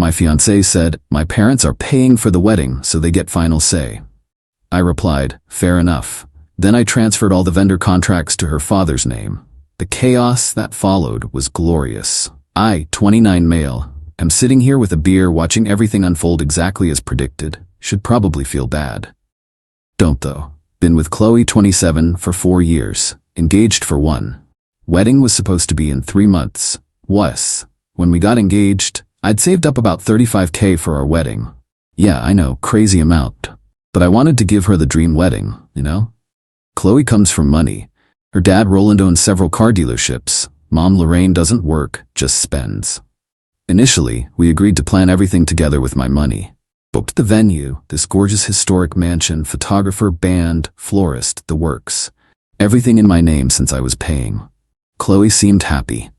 My fiancée said, "My parents are paying for the wedding, so they get final say." I replied, "Fair enough." Then I transferred all the vendor contracts to her father's name. The chaos that followed was glorious. I, 29 male, am sitting here with a beer watching everything unfold exactly as predicted. Should probably feel bad. Don't though. Been with Qley, 27, for 4 years. Engaged for 1. Wedding was supposed to be in 3 months. When we got engaged, I'd saved up about $35K for our wedding. Yeah, I know, crazy amount. But I wanted to give her the dream wedding, you know? Qley comes from money. Her dad Roland owns several car dealerships. Mom Lorraine doesn't work, just spends. Initially, we agreed to plan everything together with my money. Booked the venue, this gorgeous historic mansion, photographer, band, florist, the works. Everything in my name since I was paying. Qley seemed happy.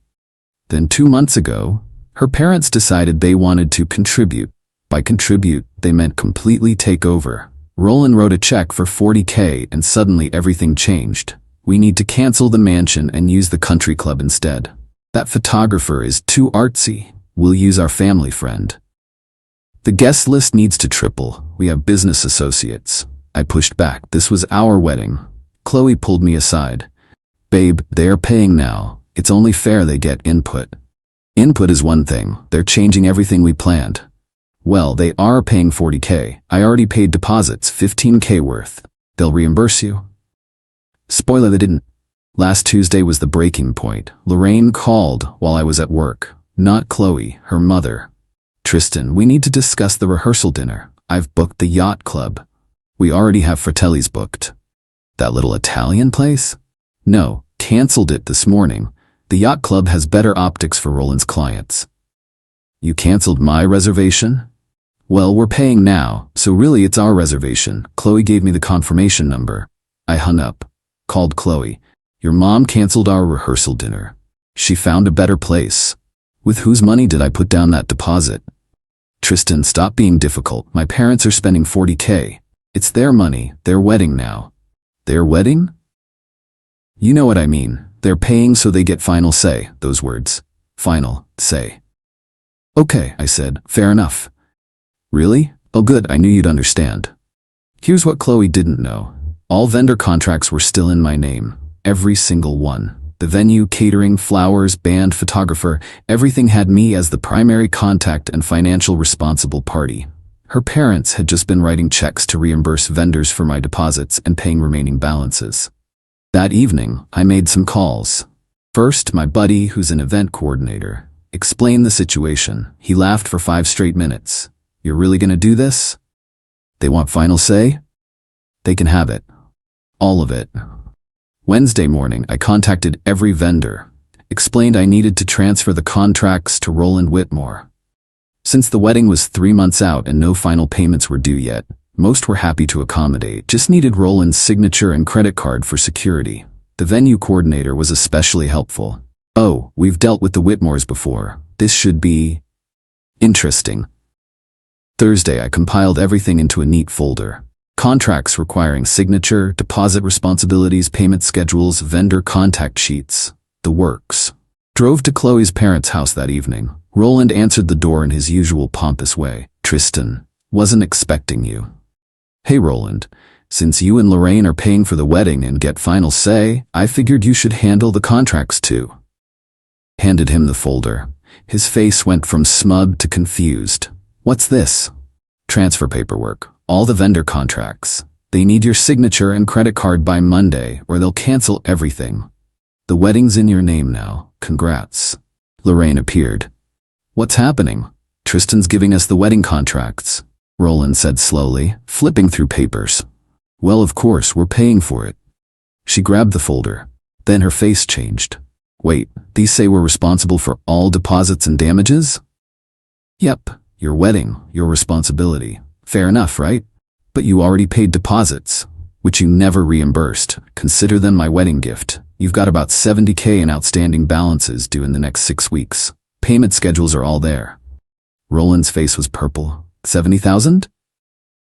Then 2 months ago, her parents decided they wanted to contribute. By contribute, they meant completely take over. Roland wrote a check for $40K and suddenly everything changed. We need to cancel the mansion and use the country club instead. That photographer is too artsy. We'll use our family friend. The guest list needs to triple. We have business associates. I pushed back. This was our wedding. Qley pulled me aside. Babe, they're paying now. It's only fair they get input. Input is one thing. They're changing everything we planned. Well, they are paying $40K. I already paid deposits, $15K worth. They'll reimburse you. Spoiler, they didn't. Last Tuesday was the breaking point. Lorraine called while I was at work. Not Qley, her mother. "Tristan, we need to discuss the rehearsal dinner. I've booked the yacht club. We already have Fratelli's booked." "That little Italian place?" "No, canceled it this morning. The yacht club has better optics for Roland's clients." "You canceled my reservation?" "Well, we're paying now, so really it's our reservation." Qley gave me the confirmation number. I hung up. Called Qley. "Your mom canceled our rehearsal dinner. She found a better place." "With whose money did I put down that deposit?" "Tristan, stop being difficult. My parents are spending $40K. It's their money, their wedding now." "Their wedding?" "You know what I mean. They're paying so they get final say." Those words. Final say. "Okay," I said. "Fair enough." "Really? Oh good, I knew you'd understand." Here's what Qley didn't know. All vendor contracts were still in my name. Every single one. The venue, catering, flowers, band, photographer, everything had me as the primary contact and financial responsible party. Her parents had just been writing checks to reimburse vendors for my deposits and paying remaining balances. That evening, I made some calls. First, my buddy, who's an event coordinator, explained the situation. He laughed for 5 straight minutes. "You're really gonna do this? They want final say? They can have it. All of it." Wednesday morning, I contacted every vendor, explained I needed to transfer the contracts to Roland Whitmore. Since the wedding was 3 months out and no final payments were due yet, most were happy to accommodate, just needed Roland's signature and credit card for security. The venue coordinator was especially helpful. "Oh, we've dealt with the Whitmores before. This should be interesting." Thursday, I compiled everything into a neat folder. Contracts requiring signature, deposit responsibilities, payment schedules, vendor contact sheets. The works. Drove to Qley's parents' house that evening. Roland answered the door in his usual pompous way. "Tristan, wasn't expecting you." "Hey Roland, since you and Lorraine are paying for the wedding and get final say, I figured you should handle the contracts too." Handed him the folder. His face went from smug to confused. "What's this?" "Transfer paperwork. All the vendor contracts. They need your signature and credit card by Monday or they'll cancel everything. The wedding's in your name now. Congrats." Lorraine appeared. "What's happening?" "Tristan's giving us the wedding contracts," Roland said slowly, flipping through papers. "Well, of course, we're paying for it." She grabbed the folder. Then her face changed. "Wait, these say we're responsible for all deposits and damages?" "Yep, your wedding, your responsibility. Fair enough, right? But you already paid deposits, which you never reimbursed. Consider them my wedding gift. You've got about $70K in outstanding balances due in the next 6 weeks. Payment schedules are all there." Roland's face was purple. 70,000?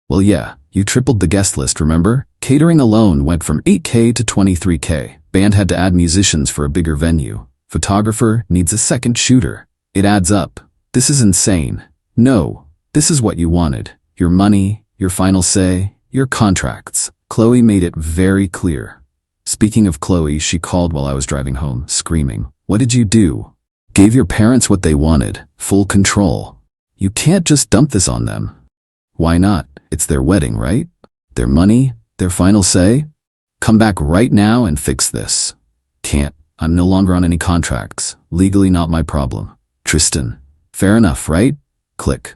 "Well, yeah, you tripled the guest list, remember? Catering alone went from 8K to 23K. Band had to add musicians for a bigger venue. Photographer needs a second shooter. It adds up. This is insane. No, this is what you wanted. Your money, your final say, your contracts. Qley made it very clear. Speaking of Qley, she called while I was driving home, screaming, "What did you do? Gave your parents what they wanted, full control. You can't just dump this on them." Why not? It's their wedding, right? Their money, their final say? Come back right now and fix this. Can't. I'm no longer on any contracts. Legally not my problem. Tristan. Fair enough, right? Click.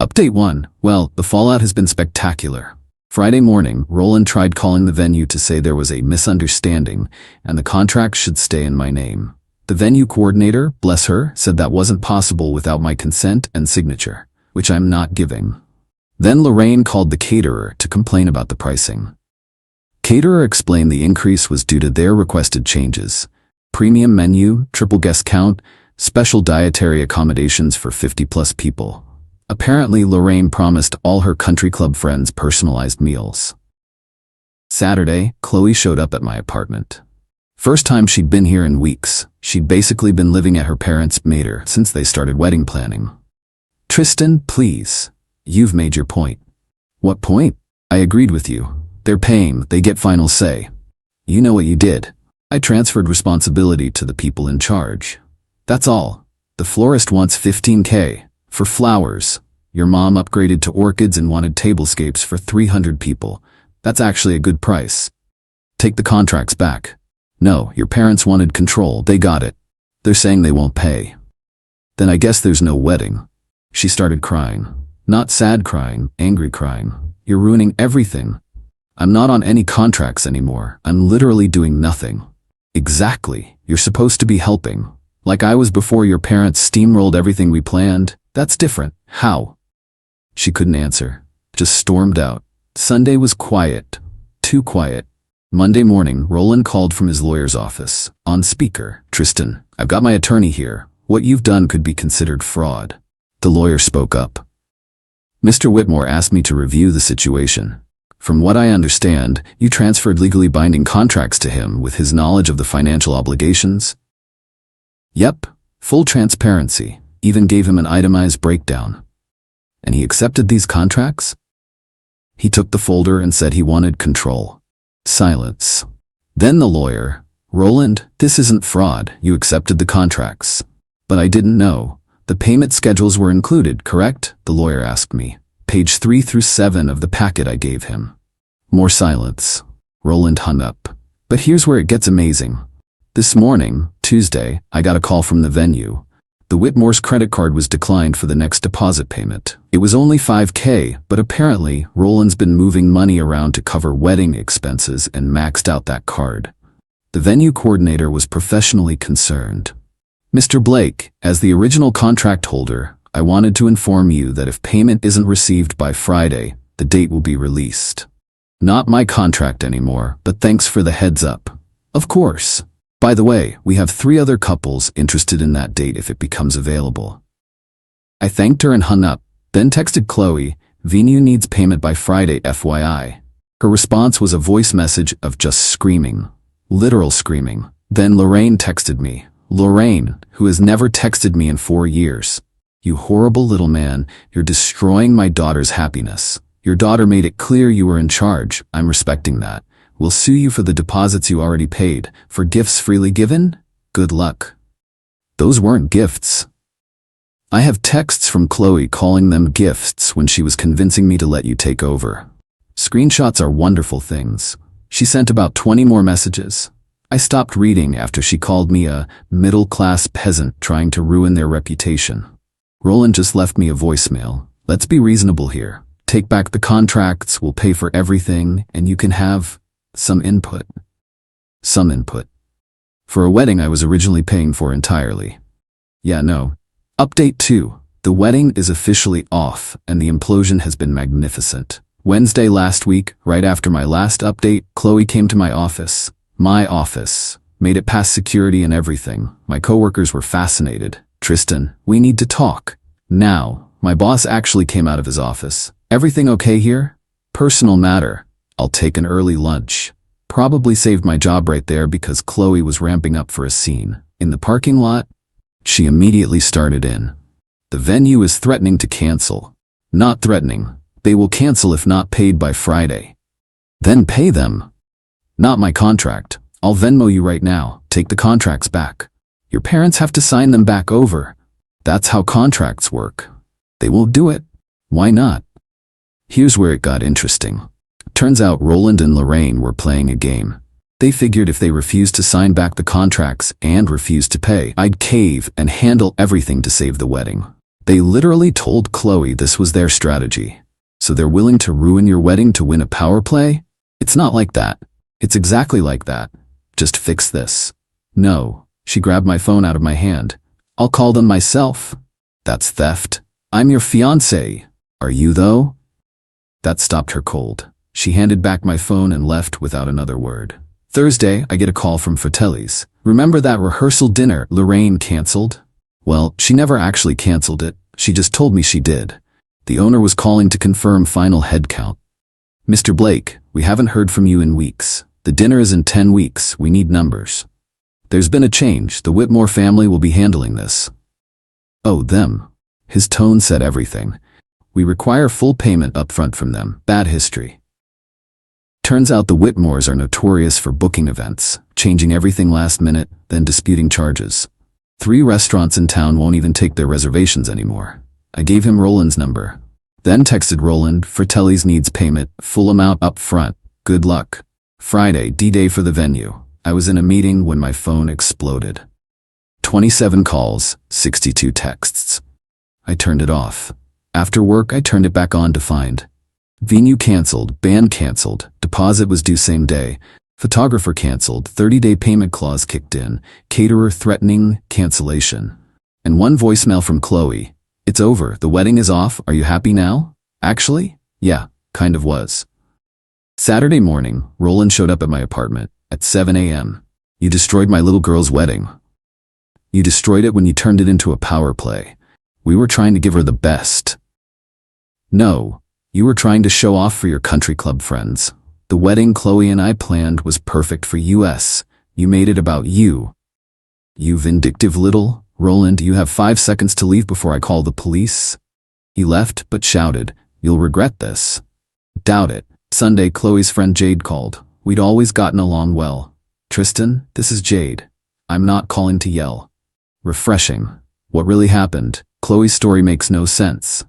Update 1. Well, the fallout has been spectacular. Friday morning, Roland tried calling the venue to say there was a misunderstanding and the contract should stay in my name. The venue coordinator, bless her, said that wasn't possible without my consent and signature, which I'm not giving. Then Lorraine called the caterer to complain about the pricing. Caterer explained the increase was due to their requested changes. Premium menu, triple guest count, special dietary accommodations for 50+ people. Apparently, Lorraine promised all her country club friends personalized meals. Saturday, Qley showed up at my apartment. First time she'd been here in weeks. She'd basically been living at her parents' mater since they started wedding planning. Tristan, please. You've made your point. What point? I agreed with you. They're paying, they get final say. You know what you did. I transferred responsibility to the people in charge. That's all. The florist wants $15K. For flowers. Your mom upgraded to orchids and wanted tablescapes for 300 people. That's actually a good price. Take the contracts back. No, your parents wanted control, they got it. They're saying they won't pay. Then I guess there's no wedding. She started crying. Not sad crying, angry crying. You're ruining everything. I'm not on any contracts anymore. I'm literally doing nothing. Exactly. You're supposed to be helping. Like I was before your parents steamrolled everything we planned. That's different. How? She couldn't answer. Just stormed out. Sunday was quiet. Too quiet. Monday morning, Roland called from his lawyer's office. On speaker. Tristan, I've got my attorney here. What you've done could be considered fraud. The lawyer spoke up. Mr. Whitmore asked me to review the situation. From what I understand, you transferred legally binding contracts to him with his knowledge of the financial obligations? Yep. Full transparency. Even gave him an itemized breakdown. And he accepted these contracts? He took the folder and said he wanted control. Silence. Then the lawyer, Roland, this isn't fraud, you accepted the contracts. But I didn't know. The payment schedules were included, correct? The lawyer asked me. Page 3 through 7 of the packet I gave him. More silence. Roland hung up. But here's where it gets amazing. This morning, Tuesday, I got a call from the venue. The Whitmore's credit card was declined for the next deposit payment. It was only $5K, but apparently, Roland's been moving money around to cover wedding expenses and maxed out that card. The venue coordinator was professionally concerned. Mr. Blake, as the original contract holder, I wanted to inform you that if payment isn't received by Friday, the date will be released. Not my contract anymore, but thanks for the heads up. Of course. By the way, we have 3 other couples interested in that date if it becomes available. I thanked her and hung up, then texted Qley, venue needs payment by Friday FYI. Her response was a voice message of just screaming. Literal screaming. Then Lorraine texted me. Lorraine, who has never texted me in 4 years. You horrible little man, you're destroying my daughter's happiness. Your daughter made it clear you were in charge. I'm respecting that. We'll sue you for the deposits you already paid. For gifts freely given? Good luck. Those weren't gifts. I have texts from Qley calling them gifts when she was convincing me to let you take over. Screenshots are wonderful things. She sent about 20 more messages. I stopped reading after she called me a middle-class peasant trying to ruin their reputation. Roland just left me a voicemail. Let's be reasonable here. Take back the contracts, we'll pay for everything, and you can have some input. Some input. For a wedding I was originally paying for entirely. Yeah, no. Update 2. The wedding is officially off, and the implosion has been magnificent. Wednesday last week, right after my last update, Qley came to my office. My office. Made it past security and everything. My coworkers were fascinated. Tristan, we need to talk. Now. My boss actually came out of his office. Everything okay here? Personal matter. I'll take an early lunch. Probably saved my job right there because Qley was ramping up for a scene. In the parking lot, she immediately started in. The venue is threatening to cancel. Not threatening. They will cancel if not paid by Friday. Then pay them. Not my contract. I'll Venmo you right now. Take the contracts back. Your parents have to sign them back over. That's how contracts work. They won't do it. Why not? Here's where it got interesting. Turns out Roland and Lorraine were playing a game. They figured if they refused to sign back the contracts and refused to pay, I'd cave and handle everything to save the wedding. They literally told Qley this was their strategy. So they're willing to ruin your wedding to win a power play? It's not like that. It's exactly like that. Just fix this. No. She grabbed my phone out of my hand. I'll call them myself. That's theft. I'm your fiancé. Are you though? That stopped her cold. She handed back my phone and left without another word. Thursday, I get a call from Telltales. Remember that rehearsal dinner Lorraine canceled? Well, she never actually canceled it. She just told me she did. The owner was calling to confirm final head count. Mr. Blake, we haven't heard from you in weeks. The dinner is in 10 weeks. We need numbers. There's been a change. The Whitmore family will be handling this. Oh, them. His tone said everything. We require full payment upfront from them. Bad history. Turns out the Whitmores are notorious for booking events, changing everything last minute, then disputing charges. 3 restaurants in town won't even take their reservations anymore. I gave him Roland's number. Then texted Roland, Fratelli's needs payment, full amount up front. Good luck. Friday, D-Day for the venue. I was in a meeting when my phone exploded. 27 calls, 62 texts. I turned it off. After work, I turned it back on to find venue canceled, band canceled, deposit was due same day, photographer canceled, 30-day payment clause kicked in, caterer threatening cancellation. And one voicemail from Qley. It's over, the wedding is off, are you happy now? Actually? Yeah, kind of was. Saturday morning, Roland showed up at my apartment at 7 a.m. You destroyed my little girl's wedding. You destroyed it when you turned it into a power play. We were trying to give her the best. No. You were trying to show off for your country club friends. The wedding Qley and I planned was perfect for us. You made it about you. You vindictive little. Roland, you have 5 seconds to leave before I call the police. He left, but shouted, you'll regret this. Doubt it. Sunday, Qley's friend Jade called. We'd always gotten along well. Tristan, this is Jade. I'm not calling to yell. Refreshing. What really happened? Qley's story makes no sense.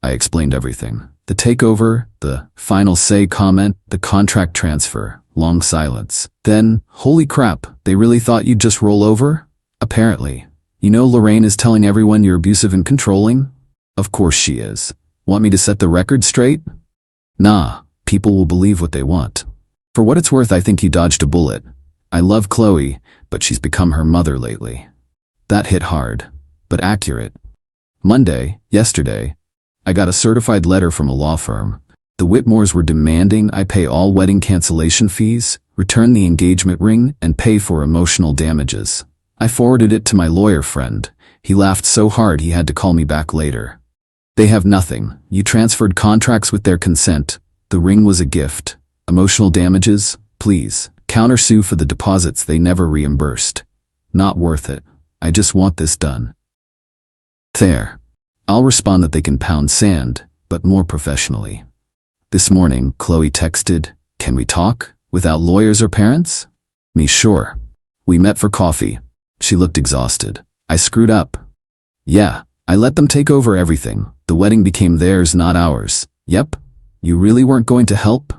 I explained everything. The takeover, the final say comment, the contract transfer, long silence. Then, holy crap, they really thought you'd just roll over? Apparently. You know Lorraine is telling everyone you're abusive and controlling? Of course she is. Want me to set the record straight? Nah, people will believe what they want. For what it's worth, I think you dodged a bullet. I love Qley, but she's become her mother lately. That hit hard, but accurate. Monday, yesterday, I got a certified letter from a law firm. The Whitmores were demanding I pay all wedding cancellation fees, return the engagement ring, and pay for emotional damages. I forwarded it to my lawyer friend. He laughed so hard he had to call me back later. They have nothing. You transferred contracts with their consent. The ring was a gift. Emotional damages? Please. Countersue for the deposits they never reimbursed. Not worth it. I just want this done. There. I'll respond that they can pound sand, but more professionally. This morning, Qley texted, can we talk? Without lawyers or parents? Me sure. We met for coffee. She looked exhausted. I screwed up. Yeah, I let them take over everything. The wedding became theirs, not ours. Yep. You really weren't going to help?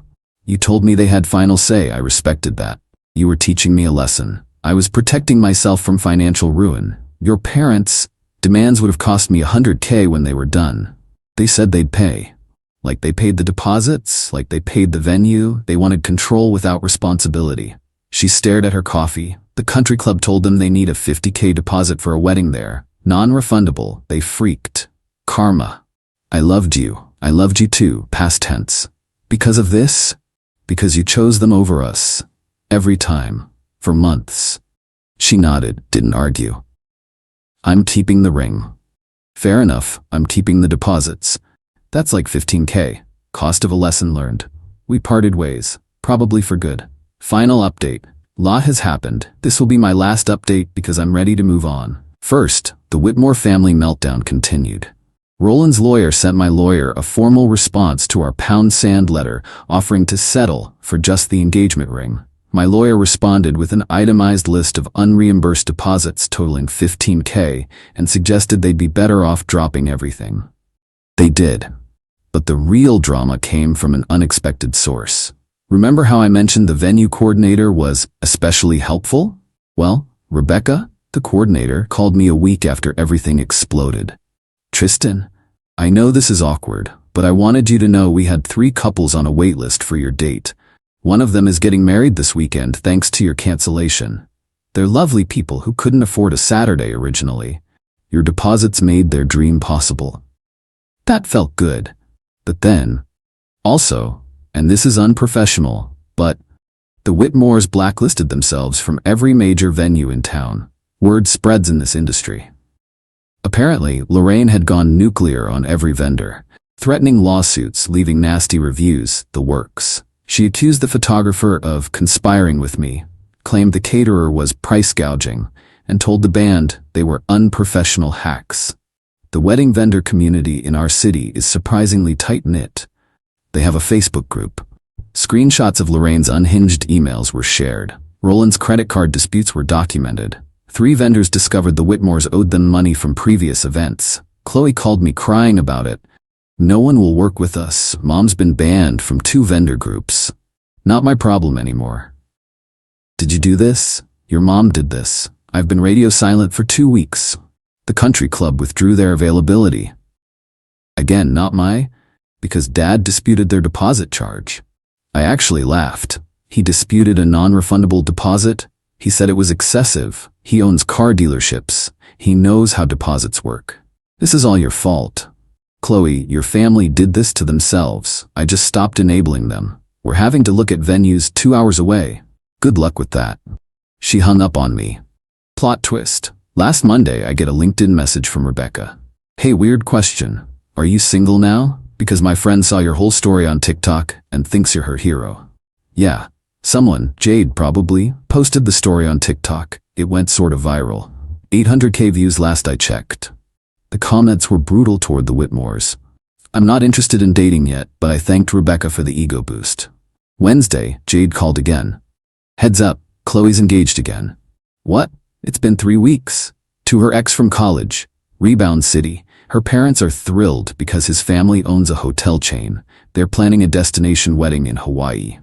You told me they had final say. I respected that. You were teaching me a lesson. I was protecting myself from financial ruin. Your parents' demands would have cost me $100K when they were done. They said they'd pay. Like they paid the deposits, like they paid the venue. They wanted control without responsibility. She stared at her coffee. The country club told them they need a $50K deposit for a wedding there. Non-refundable. They freaked. Karma. I loved you. I loved you too, past tense. Because of this? Because you chose them over us. Every time. For months. She nodded, didn't argue. I'm keeping the ring. Fair enough, I'm keeping the deposits. That's like $15K. Cost of a lesson learned. We parted ways. Probably for good. Final update. Lot has happened. This will be my last update because I'm ready to move on. First, The Whitmore family meltdown continued. Roland's lawyer sent my lawyer a formal response to our pound sand letter offering to settle for just the engagement ring. My lawyer responded with an itemized list of unreimbursed deposits totaling $15,000 and suggested they'd be better off dropping everything. They did. But the real drama came from an unexpected source. Remember how I mentioned the venue coordinator was especially helpful? Well, Rebecca, the coordinator, called me a week after everything exploded. Tristan, I know this is awkward, but I wanted you to know we had 3 couples on a wait list for your date. One of them is getting married this weekend thanks to your cancellation. They're lovely people who couldn't afford a Saturday originally. Your deposits made their dream possible. That felt good. But then, also, and this is unprofessional, but the Whitmores blacklisted themselves from every major venue in town. Word spreads in this industry. Apparently, Lorraine had gone nuclear on every vendor, threatening lawsuits, leaving nasty reviews, the works. She accused the photographer of conspiring with me, claimed the caterer was price gouging, and told the band they were unprofessional hacks. The wedding vendor community in our city is surprisingly tight-knit. They have a Facebook group. Screenshots of Lorraine's unhinged emails were shared. Roland's credit card disputes were documented. 3 vendors discovered the Whitmores owed them money from previous events. Qley called me crying about it. No one will work with us. Mom's been banned from 2 vendor groups. Not my problem anymore. Did you do this? Your mom did this. I've been radio silent for 2 weeks. The country club withdrew their availability. Again, not my, because Dad disputed their deposit charge. I actually laughed. He disputed a non-refundable deposit. He said it was excessive. He owns car dealerships. He knows how deposits work. This is all your fault. Qley, your family did this to themselves. I just stopped enabling them. We're having to look at venues 2 hours away. Good luck with that. She hung up on me. Plot twist. Last Monday, I get a LinkedIn message from Rebecca. Hey, weird question. Are you single now? Because my friend saw your whole story on TikTok and thinks you're her hero. Yeah. Someone, Jade probably, posted the story on TikTok. It went sort of viral. 800K views last I checked. The comments were brutal toward the Whitmores. I'm not interested in dating yet, but I thanked Rebecca for the ego boost. Wednesday, Jade called again. Heads up, Qley's engaged again. What? It's been 3 weeks. To her ex from college, Rebound City. Her parents are thrilled because his family owns a hotel chain. They're planning a destination wedding in Hawaii.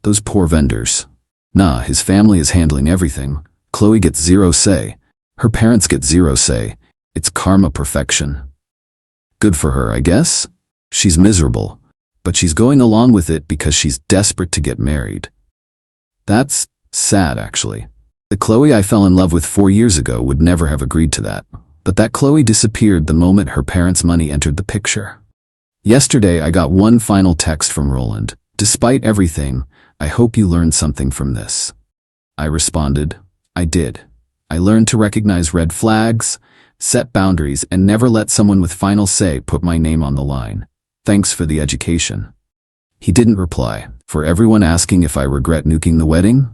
Those poor vendors. Nah, his family is handling everything. Qley gets 0 say. Her parents get 0 say. It's karma perfection. Good for her, I guess. She's miserable, but she's going along with it because she's desperate to get married. That's sad, actually. The Qley I fell in love with 4 years ago would never have agreed to that. But that Qley disappeared the moment her parents' money entered the picture. Yesterday, I got one final text from Roland. Despite everything, I hope you learned something from this. I responded, I did. I learned to recognize red flags, set boundaries, and never let someone with final say put my name on the line. Thanks for the education. He didn't reply. For everyone asking if I regret nuking the wedding?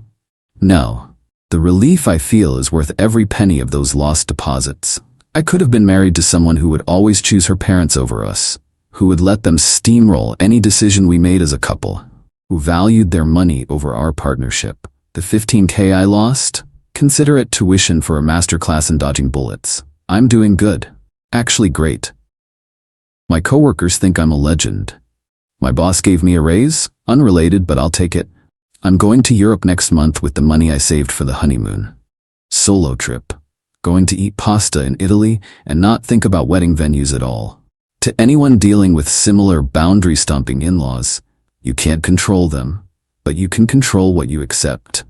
No. The relief I feel is worth every penny of those lost deposits. I could have been married to someone who would always choose her parents over us, who would let them steamroll any decision we made as a couple, who valued their money over our partnership. The $15K I lost? Consider it tuition for a masterclass in dodging bullets. I'm doing good. Actually great. My coworkers think I'm a legend. My boss gave me a raise? Unrelated, but I'll take it. I'm going to Europe next month with the money I saved for the honeymoon. Solo trip. Going to eat pasta in Italy and not think about wedding venues at all. To anyone dealing with similar boundary-stomping in-laws, you can't control them, but you can control what you accept.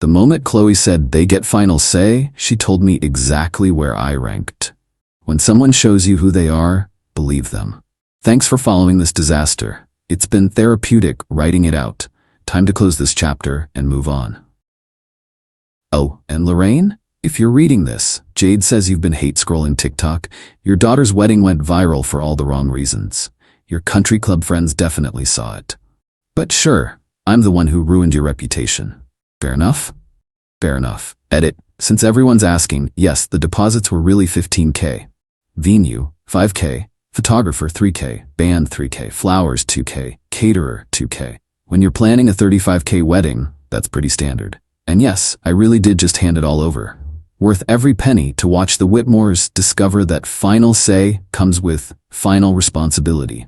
The moment Qley said they get final say, she told me exactly where I ranked. When someone shows you who they are, believe them. Thanks for following this disaster. It's been therapeutic writing it out. Time to close this chapter and move on. Oh, and Lorraine? If you're reading this, Jade says you've been hate scrolling TikTok. Your daughter's wedding went viral for all the wrong reasons. Your country club friends definitely saw it. But sure, I'm the one who ruined your reputation. Fair enough? Fair enough. Edit. Since everyone's asking, yes, the deposits were really $15K. Venue, $5K. Photographer, $3K. Band, $3K. Flowers, $2K. Caterer, $2K. When you're planning a $35K wedding, that's pretty standard. And yes, I really did just hand it all over. Worth every penny to watch the Whitmores discover that final say comes with final responsibility.